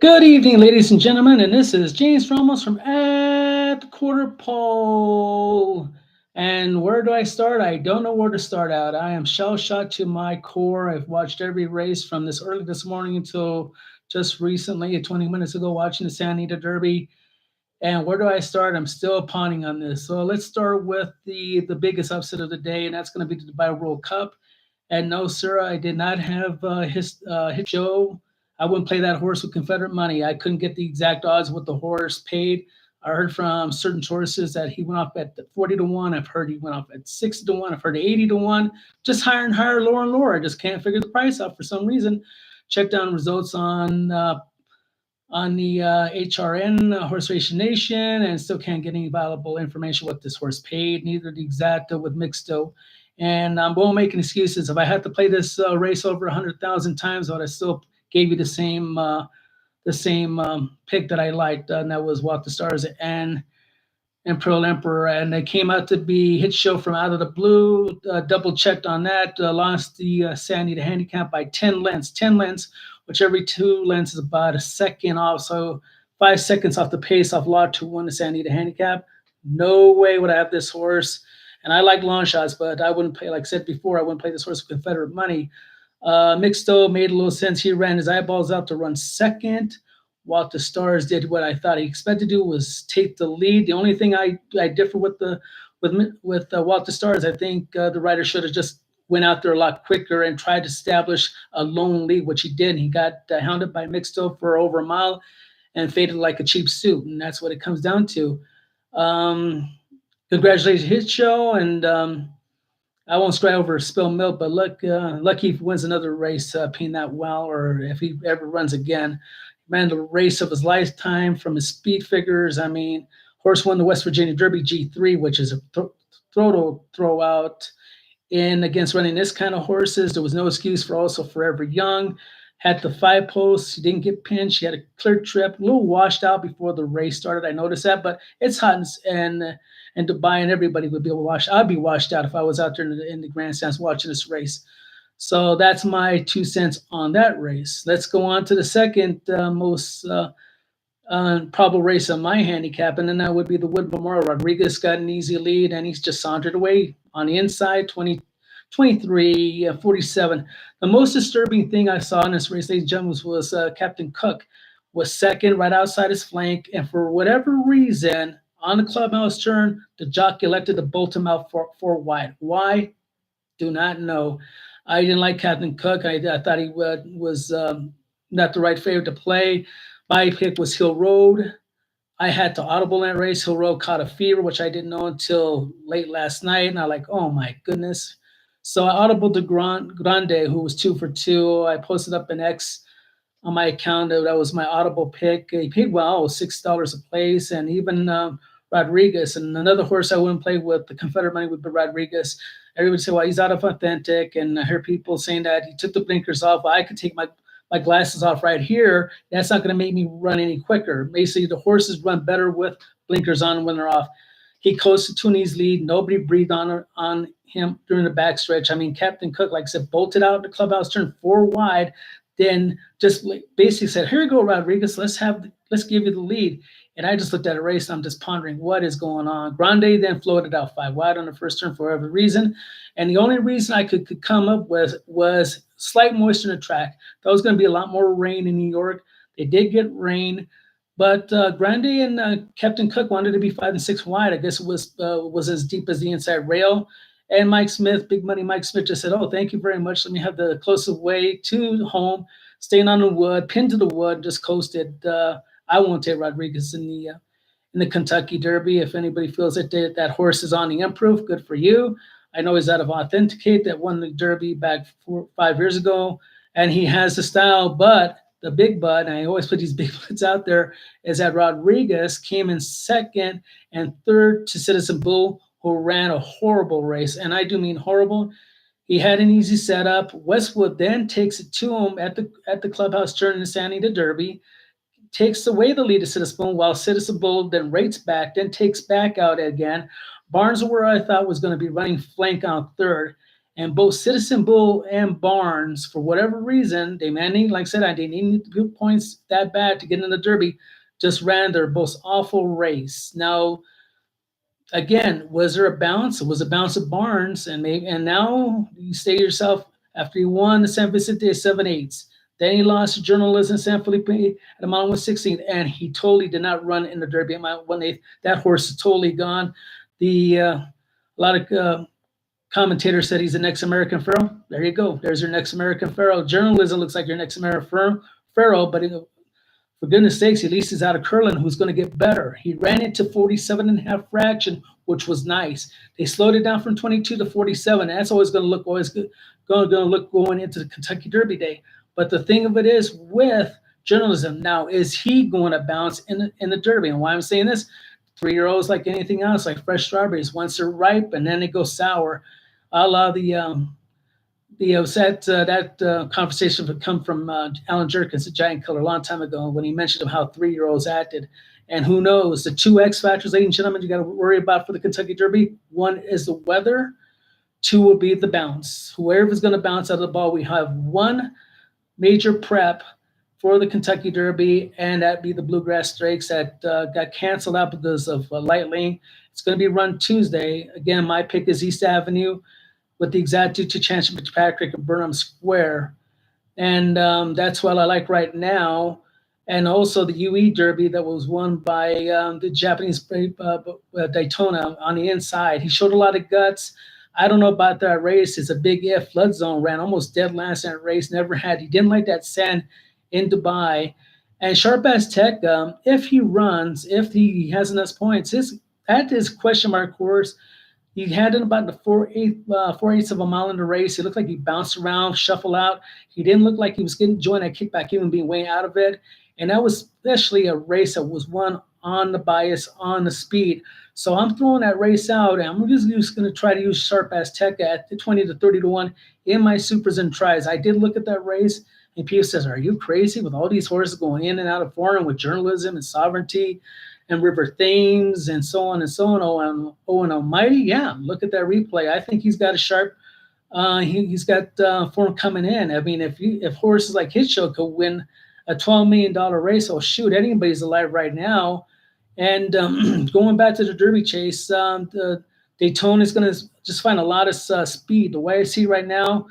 Good evening, ladies and gentlemen, and this is James Ramos from At the Quarter Pole. And where do I start? I don't know where to start out. I am shell shocked to my core. I've watched every race from this early this morning until just recently, 20 minutes ago, watching the S.A.Derby. And where do I start? I'm still pondering on this. So let's start with the biggest upset of the day, and that's going to be the Dubai World Cup. And no, sir, I did not have his show. I wouldn't play that horse with Confederate money. I couldn't get the exact odds what the horse paid. I heard from certain sources that he went off at 40 to 1. I've heard he went off at 60 to 1. I've heard 80 to 1. Just higher and higher, lower and lower. I just can't figure the price out for some reason. Check down results on the HRN, Horse Racing Nation, and still can't get any valuable information what this horse paid, neither the exacta with Mixto. And I won't make excuses. If I had to play this race over 100,000 times, I would have still gave you the same pick that I liked, and that was Walk the Stars and Pearl Emperor, and they came out to be hit show from out of the blue. Double checked on that. Lost the Sandy to handicap by 10 lengths. 10 lengths, which every 2 lengths is about a second off. So 5 seconds off the pace off lot to win the Sandy to handicap. No way would I have this horse. And I like long shots, but I wouldn't play, like I said before, I wouldn't play this horse with Confederate money. Mixto made a little sense. He ran his eyeballs out to run second. While the Stars did what I thought he expected to do was take the lead. The only thing I differ with Walt the Stars, I think the rider should have just went out there a lot quicker and tried to establish a lone lead, which he did. He got hounded by Mixto for over a mile and faded like a cheap suit, and that's what it comes down to. Um, Congratulations, his show, and I won't scry over spill milk, but lucky if he wins another race, paying that well, or if he ever runs again. Ran the race of his lifetime from his speed figures. I mean, horse won the West Virginia Derby G3, which is a total throwout. And against running this kind of horses, there was no excuse for also Forever Young. Had the 5 posts. She didn't get pinned. She had a clear trip, a little washed out before the race started. I noticed that, but it's hot and Dubai, and everybody would be able to wash. I'd be washed out if I was out there in the grandstands watching this race. So that's my 2 cents on that race. Let's go on to the second most probable race on my handicap, and then that would be the Wood Memorial. Rodriguez got an easy lead, and he's just sauntered away on the inside, 23, 47. The most disturbing thing I saw in this race, ladies and gentlemen, was Captain Cook was second right outside his flank, and for whatever reason, on the clubhouse turn, the jockey elected to bolt him out for wide. Why? Do not know. I didn't like Captain Cook. I thought he was not the right favorite to play. My pick was Hill Road. I had to audible in that race. Hill Road caught a fever, which I didn't know until late last night. And I like, oh my goodness. So I audible to Grande, who was 2 for 2. I posted up an X on my account. That was my audible pick. He paid well, $6 a place. And even Rodriguez, and another horse I wouldn't play with the Confederate money would be Rodriguez. Everybody say, well, he's out of authentic. And I hear people saying that he took the blinkers off. Well, I could take my glasses off right here. That's not going to make me run any quicker. Basically, the horses run better with blinkers on when they're off. He coasted to Tunis lead. Nobody breathed on him during the backstretch. I mean, Captain Cook, like I said, bolted out the clubhouse, turned 4 wide, then just basically said, "Here you go, Rodriguez. Let's give you the lead." And I just looked at a race and I'm just pondering what is going on. Grande then floated out 5 wide on the first turn for whatever reason. And the only reason I could come up with was slight moisture in the track. That was going to be a lot more rain in New York. They did get rain. But Grande and Captain Cook wanted to be 5 and 6 wide. I guess it was as deep as the inside rail. And Mike Smith, big money Mike Smith, just said, "Oh, thank you very much. Let me have the closest way to home, staying on the wood, pinned to the wood, just coasted." I won't take Rodriguez in the Kentucky Derby. If anybody feels that horse is on the improve, good for you. I know he's out of Authenticate that won the Derby back 5 years ago, and he has the style. But the big but, and I always put these big buts out there, is that Rodriguez came in second and third to Citizen Bull, who ran a horrible race, and I do mean horrible. He had an easy setup. Westwood then takes it to him at the clubhouse turn in the Sandy to Derby, takes away the lead to Citizen Bull, while Citizen Bull then rates back, then takes back out again. Barnes, where I thought was going to be running flank on third, And both Citizen Bull and Barnes, for whatever reason, they managed, like I said, I didn't need good points that bad to get in the Derby, just ran their most awful race. Now, again, was there a bounce? It was a bounce of Barnes, and now you say to yourself, after he won the San Vicente 7/8, then he lost to Journalism San Felipe at a mile 116, and he totally did not run in the Derby at mile 1/8. That horse is totally gone. The a lot of commentators said he's the next American Pharaoh. There you go. There's your next American Pharaoh. Journalism looks like your next American Pharaoh, but for goodness sakes, at least he's out of Curlin, who's going to get better. He ran it to 47 and a half fraction, which was nice. They slowed it down from 22 to 47. That's always going to look good, going to look going into the Kentucky Derby day. But the thing of it is, with Journalism now, is he going to bounce in the Derby? And why I'm saying this, 3-year-olds, like anything else, like fresh strawberries, once they're ripe and then they go sour. A la that conversation would come from Alan Jerkins, the Giant Killer, a long time ago, when he mentioned how 3-year-olds acted. And who knows, the two X factors, ladies and gentlemen, you got to worry about for the Kentucky Derby. One is the weather. Two will be the bounce. Whoever is going to bounce out of the ball, we have one major prep for the Kentucky Derby, and that'd be the Bluegrass Stakes that got canceled out because of lightning. It's going to be run Tuesday. Again, my pick is East Avenue with the exactitude to Chance Fitzpatrick at Burnham Square. And that's what I like right now. And also the UE Derby that was won by the Japanese Daytona on the inside. He showed a lot of guts. I don't know about that race. It's a big if. Flood Zone ran almost dead last in that race. Never had. He didn't like that sand in Dubai. And Sharp As Tech, if he runs, if he has enough points, at his question mark course, he had in about the 4/8 of a mile in the race. He looked like he bounced around, shuffled out. He didn't look like he was getting joined that kickback, even being way out of it. And that was especially a race that was won on the bias, on the speed. So I'm throwing that race out, and I'm just going to try to use Sharp As Tech at the 20 to 30 to 1 in my supers and tries. I did look at that race, and people says, are you crazy with all these horses going in and out of form with Journalism and Sovereignty and River Thames and so on and so on. Oh, and Almighty, yeah, look at that replay. I think he's got a sharp. He's got form coming in. I mean, if horses like his show could win a $12 million race, oh shoot, anybody's alive right now. And going back to the Derby chase, the Daytona is going to just find a lot of speed. The way I see right now,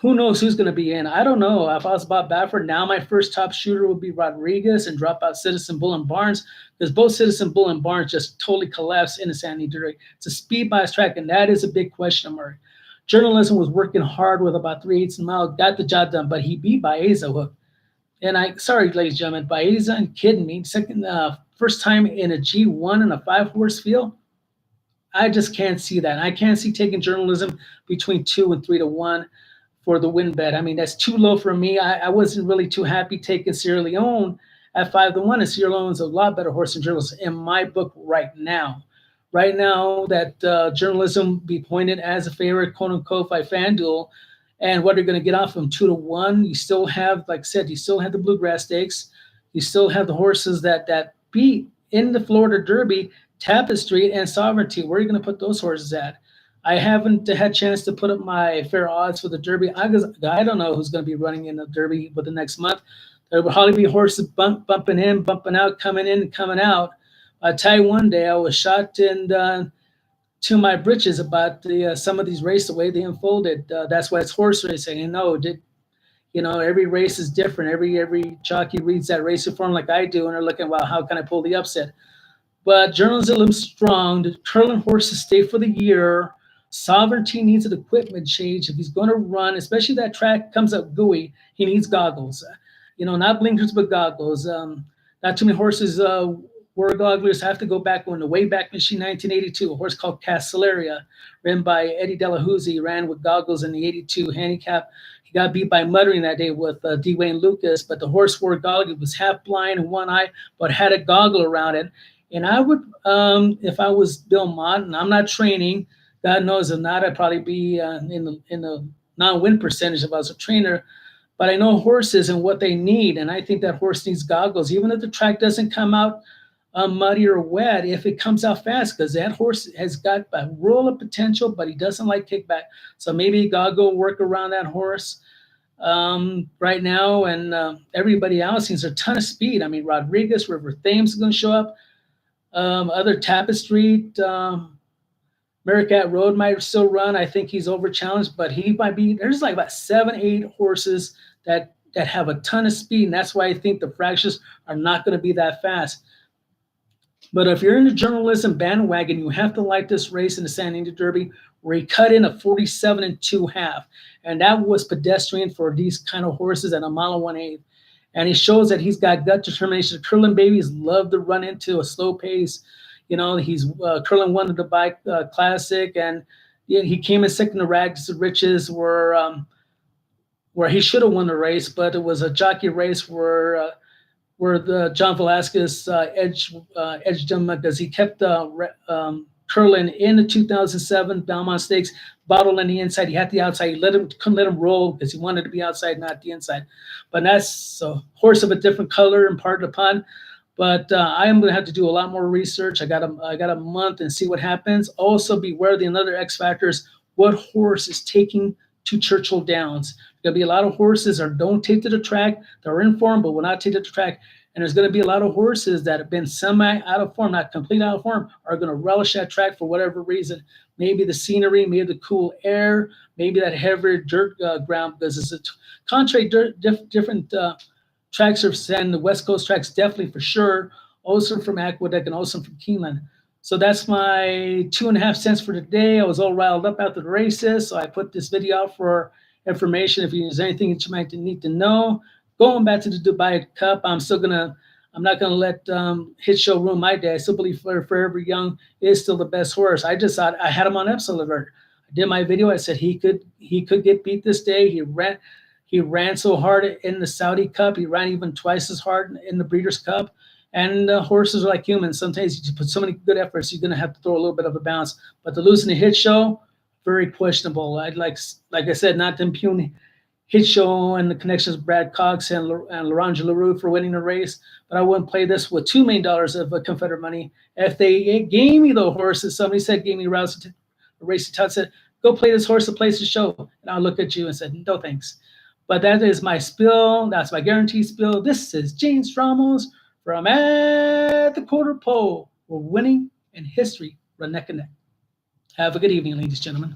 who knows who's going to be in? I don't know. If I was Bob Baffert, now my first top shooter would be Rodriguez and drop out Citizen Bull and Barnes, because both Citizen Bull and Barnes just totally collapsed in the San Diego. It's a speed bias track, and that is a big question mark. Journalism was working hard with about 3/8 mile, got the job done, but he beat Baeza hook. And sorry, ladies and gentlemen, Baeza, and kidding me, first time in a G1 in a 5-horse field. I just can't see that. I can't see taking Journalism between 2 and 3 to 1 for the win bet. I mean, that's too low for me. I wasn't really too happy taking Sierra Leone at 5 to 1. And Sierra Leone's a lot better horse than Journalism in my book right now. Right now, that Journalism be pointed as a favorite, quote unquote, by FanDuel. And what they're going to get off from 2 to 1. You still have, like I said, you still have the Bluegrass Stakes. You still have the horses that beat in the Florida Derby, Tapestry and Sovereignty. Where are you going to put those horses at? I haven't had a chance to put up my fair odds for the Derby. I don't know who's going to be running in the Derby for the next month. There will probably be horses bumping in, bumping out, coming in and coming out. I'll tell you one day I was shocked and to my britches about some of these races, the way they unfolded. That's why it's horse racing. Every race is different. Every jockey reads that racing form like I do, and they're looking, well, how can I pull the upset? But Journalism strong. The Curlin horses stay for the year. Sovereignty needs an equipment change. If he's going to run, especially that track comes up gooey, he needs goggles. Not blinkers, but goggles. Not too many horses wore gogglers. I have to go back on the Wayback Machine 1982, a horse called Castellaria, ran by Eddie Delahousie, ran with goggles in the 82 handicap. He got beat by Muttering that day with Dwayne Lucas, but the horse wore goggles. It was half blind in one eye, but had a goggle around it. And I would, if I was Bill Mott, and I'm not training, God knows if not, I'd probably be in the non-win percentage if I was a trainer. But I know horses and what they need, and I think that horse needs goggles. Even if the track doesn't come out muddy or wet if it comes out fast, because that horse has got a world of potential, but he doesn't like kickback. So maybe you gotta go work around that horse right now. And everybody else seems a ton of speed. I mean, Rodriguez, River Thames is going to show up. Other Tapestry, Merricat Road might still run. I think he's over challenged, but he might be. There's like about 7, 8 horses that have a ton of speed, and that's why I think the fractions are not going to be that fast. But if you're in the journalism bandwagon, you have to like this race in the San Diego Derby, where he cut in a 47 and 2/2, and that was pedestrian for these kind of horses at a mile and 1/8. And he shows that he's got gut determination. The Curlin babies love to run into a slow pace. You know, he's Curlin won the Dubai Classic, and he came in second to Rags to Riches, where he should have won the race, but it was a jockey race where the John Velasquez edged him because he kept Curlin in the 2007 Belmont Stakes, bottle on the inside. He had the outside. He couldn't let him roll because he wanted to be outside, not the inside. But that's a horse of a different color and part of the pun. But I am going to have to do a lot more research. I got a month and see what happens. Also, beware the another X factors. What horse is taking to Churchill Downs? There'll be a lot of horses that don't take to the track. They're in form, but will not take to the track. And there's going to be a lot of horses that have been semi out of form, not complete out of form, are going to relish that track for whatever reason. Maybe the scenery, maybe the cool air, maybe that heavier dirt ground, because it's a contrary different track surface, and the West Coast tracks definitely for sure. Also from Aqueduct and also from Keeneland. So that's my 2.5 cents for today. I was all riled up after the races, so I put this video out for information. If there's anything that you might need to know, going back to the Dubai Cup, I'm not gonna let Hit Show ruin my day. I still believe Forever Young is still the best horse. I just thought I had him on Epsilon Alert. I did my video. I said he could get beat this day. He ran so hard in the Saudi Cup. He ran even twice as hard in the Breeders' Cup. And horses are like humans. Sometimes you put so many good efforts, you're going to have to throw a little bit of a bounce. But to lose in the Hit Show, very questionable. I'd like I said, not to impugn Hit Show and the connections of Brad Cox and Laurent Leroux for winning the race, but I wouldn't play this with $2 million of Confederate money. If they gave me the horses, somebody said, gave me a race to Todd said, go play this horse to place the show. And I'll look at you and said, no thanks. But that is my spill. That's my guarantee spill. This is James Ramos from At the Quarter Pole, where winning and history run neck and neck. Have a good evening, ladies and gentlemen.